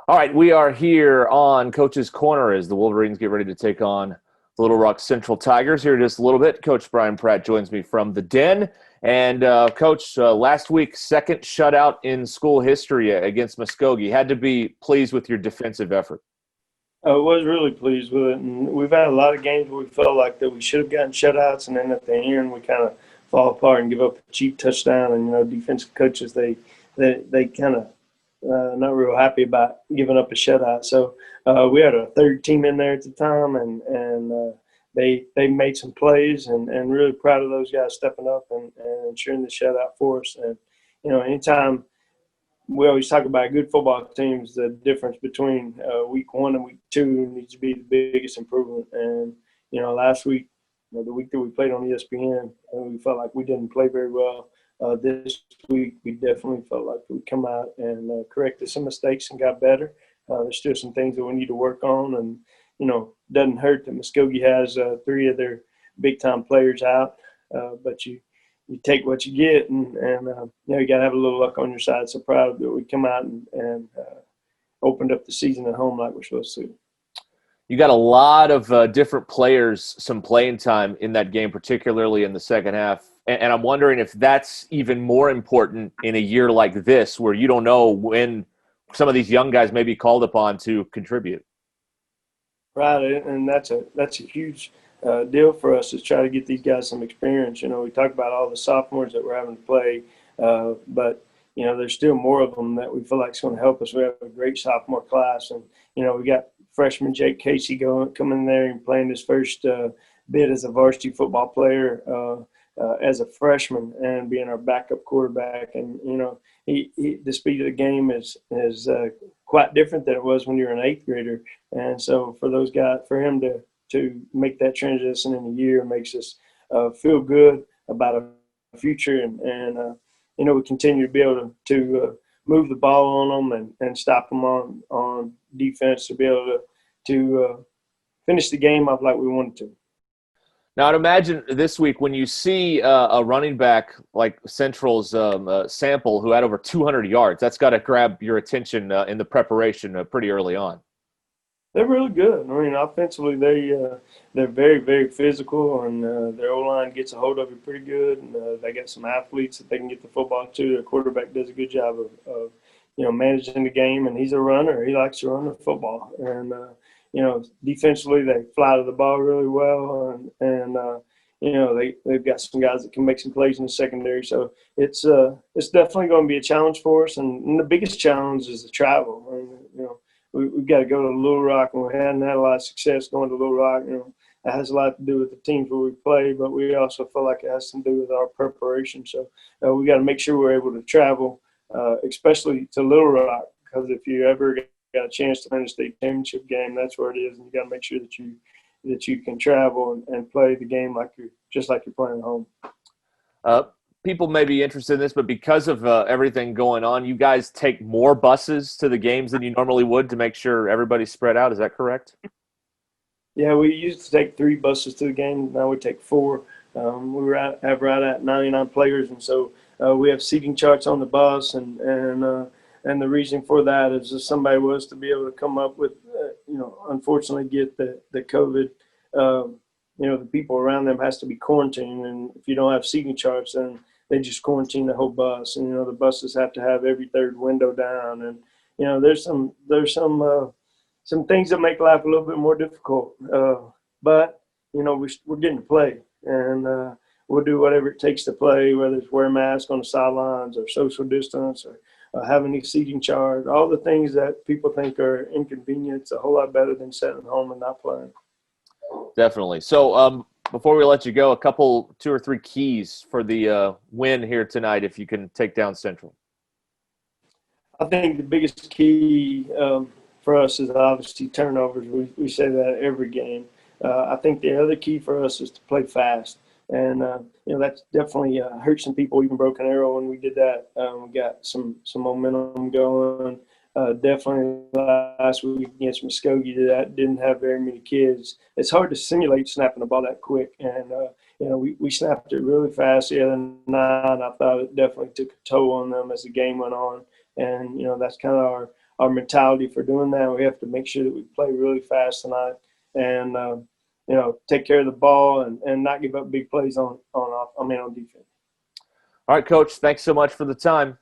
All right, we are here on Coach's Corner as the Wolverines get ready to take on the Little Rock Central Tigers here in just a little bit. Coach Bryan Pratt joins me from the Den. And, Coach, last week, second shutout in school history against Muskogee. Had to be pleased with your defensive effort. I was really pleased with it, and we've had a lot of games where we felt like that we should have gotten shutouts, and then at the end we kind of fall apart and give up a cheap touchdown. And defensive coaches they kind of not real happy about giving up a shutout. So we had a third team in there at the time, and they made some plays, and really proud of those guys stepping up and ensuring the shutout for us. And anytime we always talk about good football teams, the difference between week one and week two needs to be the biggest improvement. And last week, the week that we played on ESPN, we felt like we didn't play very well. This week, we definitely felt like we come out and corrected some mistakes and got better. There's still some things that we need to work on, and doesn't hurt that Muskogee has three of their big-time players out, but you take what you get, and you got to have a little luck on your side. So proud that we come out and opened up the season at home like we're supposed to. You got a lot of different players, some playing time in that game, particularly in the second half. And I'm wondering if that's even more important in a year like this, where you don't know when some of these young guys may be called upon to contribute. Right, and that's a huge deal for us to try to get these guys some experience. We talk about all the sophomores that we're having to play, but there's still more of them that we feel like is going to help us. We have a great sophomore class, and we got freshman Jake Casey coming there and playing his first bit as a varsity football player as a freshman and being our backup quarterback. And the speed of the game is quite different than it was when you were an eighth grader. And so for those guys, for him to make that transition in a year makes us feel good about a future, and we continue to be able to move the ball on them and stop them on defense to be able to finish the game off like we wanted to. Now, I'd imagine this week when you see a running back like Central's Sample, who had over 200 yards, that's got to grab your attention in the preparation pretty early on. They're really good. I mean, offensively, they're very, very physical, and their O-line gets a hold of it pretty good. And they got some athletes that they can get the football to. Their quarterback does a good job of managing the game, and he's a runner. He likes to run the football. And, defensively, they fly to the ball really well, and they've got some guys that can make some plays in the secondary. So it's definitely going to be a challenge for us. And the biggest challenge is the travel. I mean, we've got to go to Little Rock, and we hadn't had a lot of success going to Little Rock. That has a lot to do with the teams where we play, but we also feel like it has to do with our preparation. So we got to make sure we're able to travel, especially to Little Rock, because if you ever got a chance to win a state championship game, that's where it is, and you got to make sure that you can travel and play the game like you're playing at home. People may be interested in this, but because of everything going on, you guys take more buses to the games than you normally would to make sure everybody's spread out. Is that correct? Yeah, we used to take 3 buses to the game. Now we take 4. We have right at 99 players, and so we have seating charts on the bus, and the reason for that is if somebody was to be able to come up with, unfortunately get the COVID, the people around them has to be quarantined, and if you don't have seating charts, then they just quarantine the whole bus. And the buses have to have every third window down, and there's some things that make life a little bit more difficult. But we're getting to play, and we'll do whatever it takes to play, whether it's wear a mask on the sidelines or social distance or having a seating chart. All the things that people think are inconvenient, it's a whole lot better than sitting at home and not playing. Definitely. So before we let you go, 2 or 3 keys for the win here tonight, if you can take down Central. I think the biggest key for us is obviously turnovers. We say that every game. I think the other key for us is to play fast. And, that's definitely hurt some people, even Broken Arrow, when we did that. We got some momentum going. Definitely last week against Muskogee, that didn't have very many kids. It's hard to simulate snapping the ball that quick, and we snapped it really fast the other night. I thought it definitely took a toll on them as the game went on, and that's kind of our mentality for doing that. We have to make sure that we play really fast tonight and take care of the ball and not give up big plays on defense. All right, Coach. Thanks so much for the time.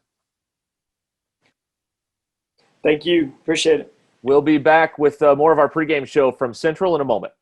Thank you. Appreciate it. We'll be back with more of our pregame show from Central in a moment.